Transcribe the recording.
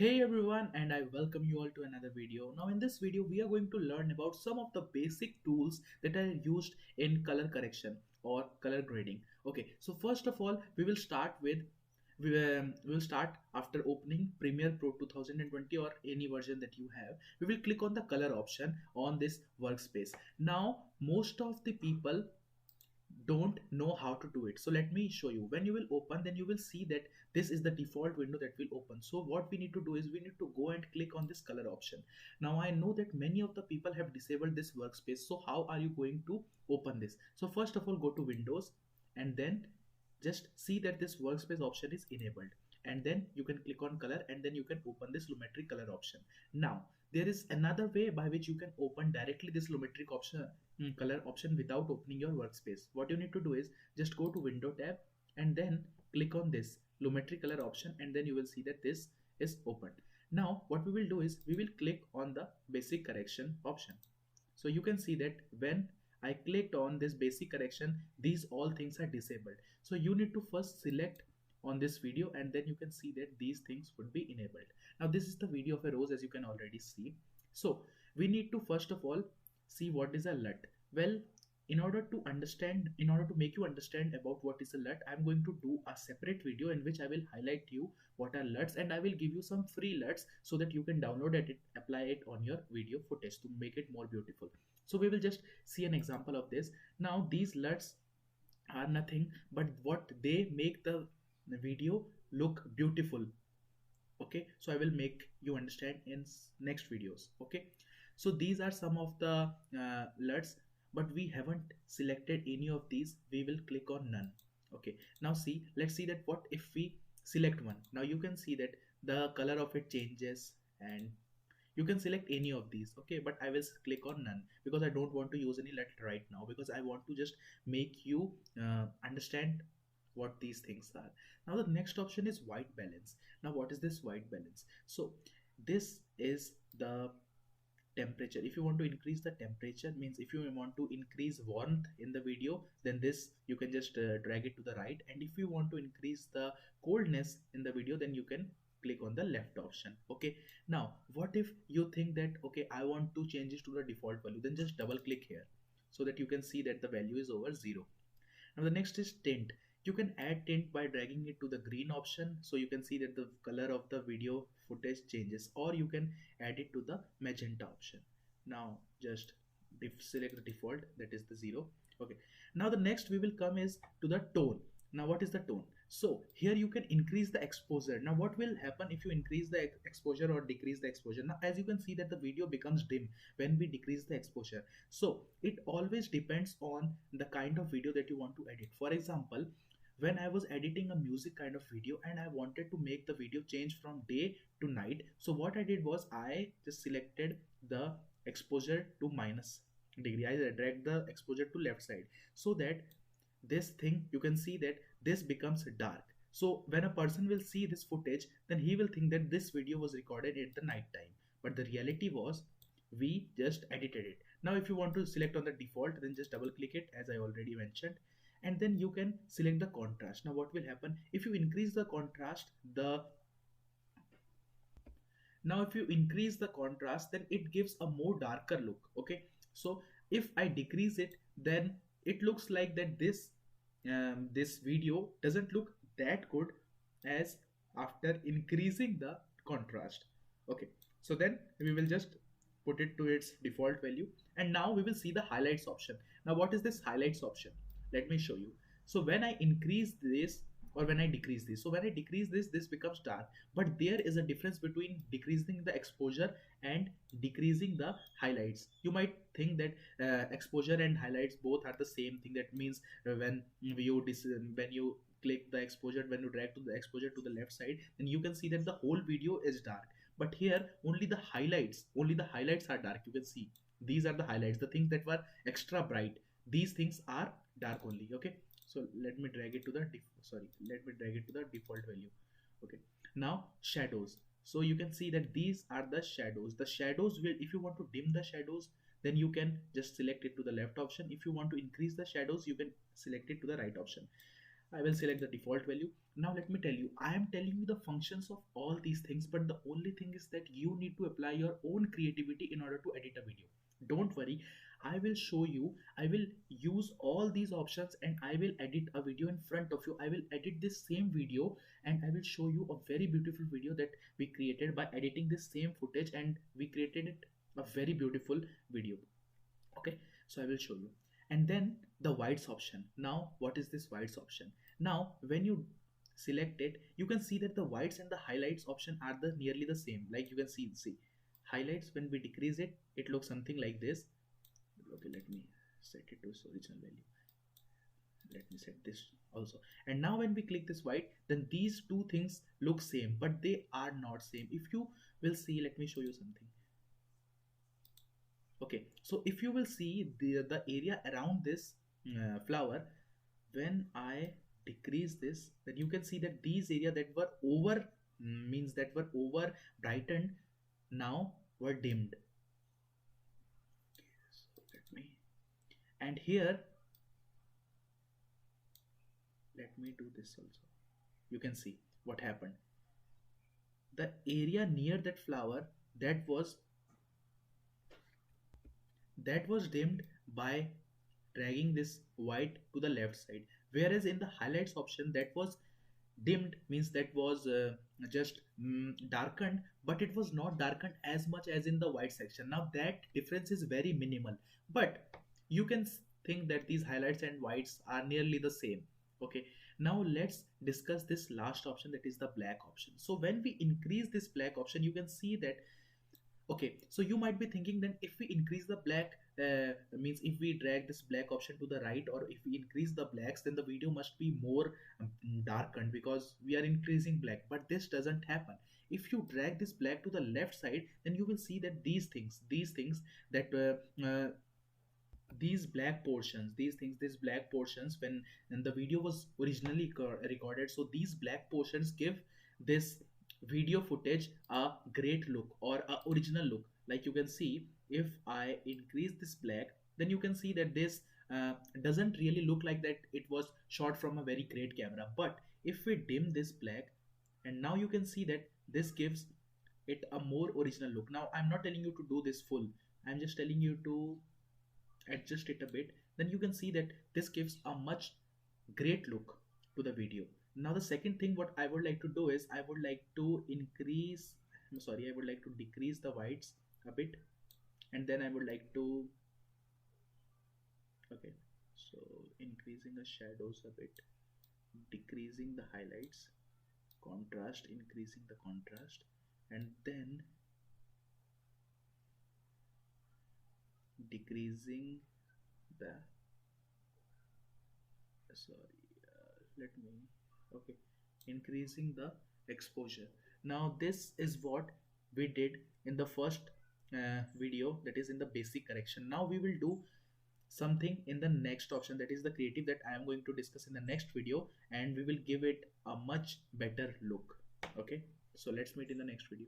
Hey everyone, and I welcome you all to another video. Now in this video we are going to learn about some of the basic tools that are used in color correction or color grading. Okay, so first of all we will start after opening Premiere Pro 2020 or any version that you have. We will click on the color option on this workspace. Now most of the people don't know how to do it, so let me show you. When you will open, then you will see that this is the default window that will open. So what we need to do is we need to go and click on this color option. Now I know that many of the people have disabled this workspace, so how are you going to open this? So first of all, go to Windows and then just see that this workspace option is enabled, and then you can click on color and then you can open this lumetri color option. Now there is another way by which you can open directly this lumetri option, color option, without opening your workspace. What you need to do is just go to Window tab and then click on this lumetri color option, and then you will see that this is opened. Now what we will do is we will click on the basic correction option. So you can see that when I clicked on this basic correction, these all things are disabled. So you need to first select on this video, and then you can see that these things would be enabled. Now this is the video of a rose, as you can already see. So we need to first of all see what is a LUT. Well, in order to make you understand about what is a LUT, I'm going to do a separate video in which I will highlight you what are LUTs, and I will give you some free LUTs so that you can download it, apply it on your video footage to make it more beautiful. So we will just see an example of this. Now these LUTs are nothing but what they make the video look beautiful. Okay, so I will make you understand in next videos. Okay, so these are some of the LUTs, but we haven't selected any of these. We will click on none. Okay, now see, let's see that what if we select one. Now you can see that the color of it changes, and you can select any of these. Okay, but I will click on none because I don't want to use any LUT right now, because I want to just make you understand what these things are. Now the next option is white balance. Now what is this white balance? So this is the temperature. If you want to increase the temperature, means if you want to increase warmth in the video, then this you can just drag it to the right, and if you want to increase the coldness in the video, then you can click on the left option. Okay, now what if you think that okay, I want to change it to the default value, then just double click here so that you can see that the value is over 0. Now the next is tint. You can add tint by dragging it to the green option, so you can see that the color of the video footage changes, or you can add it to the magenta option. Now just select the default, that is the 0. Okay, now the next we will come is to the tone. Now what is the tone? So here you can increase the exposure. Now what will happen if you increase the exposure or decrease the exposure? Now as you can see that the video becomes dim when we decrease the exposure. So it always depends on the kind of video that you want to edit. For example, when I was editing a music kind of video and I wanted to make the video change from day to night, so what I did was I just selected the exposure to minus degree. I dragged the exposure to left side so that this thing, you can see that this becomes dark. So when a person will see this footage, then he will think that this video was recorded at the night time, but the reality was we just edited it. Now if you want to select on the default, then just double click it as I already mentioned, and then you can select the contrast. Now what will happen if you increase the contrast, if you increase the contrast, then it gives a more darker look. Okay, so if I decrease it, then it looks like that this video doesn't look that good as after increasing the contrast. Okay, so then we will just put it to its default value, and now we will see the highlights option. Now what is this highlights option? Let me show you. So when I increase this or when I decrease this, so when I decrease this becomes dark, but there is a difference between decreasing the exposure and decreasing the highlights. You might think that exposure and highlights both are the same thing. That means when you click the exposure, when you drag to the exposure to the left side, then you can see that the whole video is dark, but here only the highlights are dark. You can see these are the highlights, the things that were extra bright, these things are dark only. Okay, so let me drag it to the default value. Okay, now shadows. So you can see that these are the shadows. The shadows will, if you want to dim the shadows, then you can just select it to the left option. If you want to increase the shadows, you can select it to the right option. I will select the default value. Now let me tell you, I am telling you the functions of all these things, but the only thing is that you need to apply your own creativity in order to edit a video. Don't worry, I will show you, I will use all these options and I will edit a video in front of you. I will edit this same video and I will show you a very beautiful video that we created by editing this same footage, and we created it a very beautiful video. Okay, so I will show you. And then the whites option. Now what is this whites option? Now when you select it, you can see that the whites and the highlights option are the nearly the same. Like you can see highlights, when we decrease it, it looks something like this. Okay, let me set it to its original value. Let me set this also. And now when we click this white, then these two things look same, but they are not same. If you will see, let me show you something. Okay, so if you will see the area around this flower, when I decrease this, then you can see that these area that were over, means that were over brightened, now were dimmed. So let me, and here let me do this also. You can see what happened. The area near that flower, that was dimmed by dragging this white to the left side, whereas in the highlights option, that was dimmed, means that was just darkened, but it was not darkened as much as in the white section. Now that difference is very minimal, but you can think that these highlights and whites are nearly the same. Okay, now let's discuss this last option, that is the black option. So when we increase this black option, you can see that, okay, so you might be thinking, then if we increase the black, means if we drag this black option to the right, or if we increase the blacks, then the video must be more darkened because we are increasing black. But this doesn't happen. If you drag this black to the left side, then you will see that these things that these black portions, these black portions, when the video was originally recorded, so these black portions give this video footage a great look or a original look. Like you can see, if I increase this black, then you can see that this doesn't really look like that it was shot from a very great camera. But if we dim this black, and now you can see that this gives it a more original look. Now I'm not telling you to do this full, I'm just telling you to adjust it a bit. Then you can see that this gives a much great look to the video. Now the second thing what I would like to do is, I would like to increase, I'm sorry, I would like to decrease the whites a bit, and then I would like to, okay, so increasing the shadows a bit, decreasing the highlights, contrast, increasing the contrast, and then decreasing the, sorry, let me, okay, increasing the exposure. Now this is what we did in the first video, that is in the basic correction. Now we will do something in the next option, that is the creative, that I am going to discuss in the next video, and we will give it a much better look. Okay, so let's meet in the next video.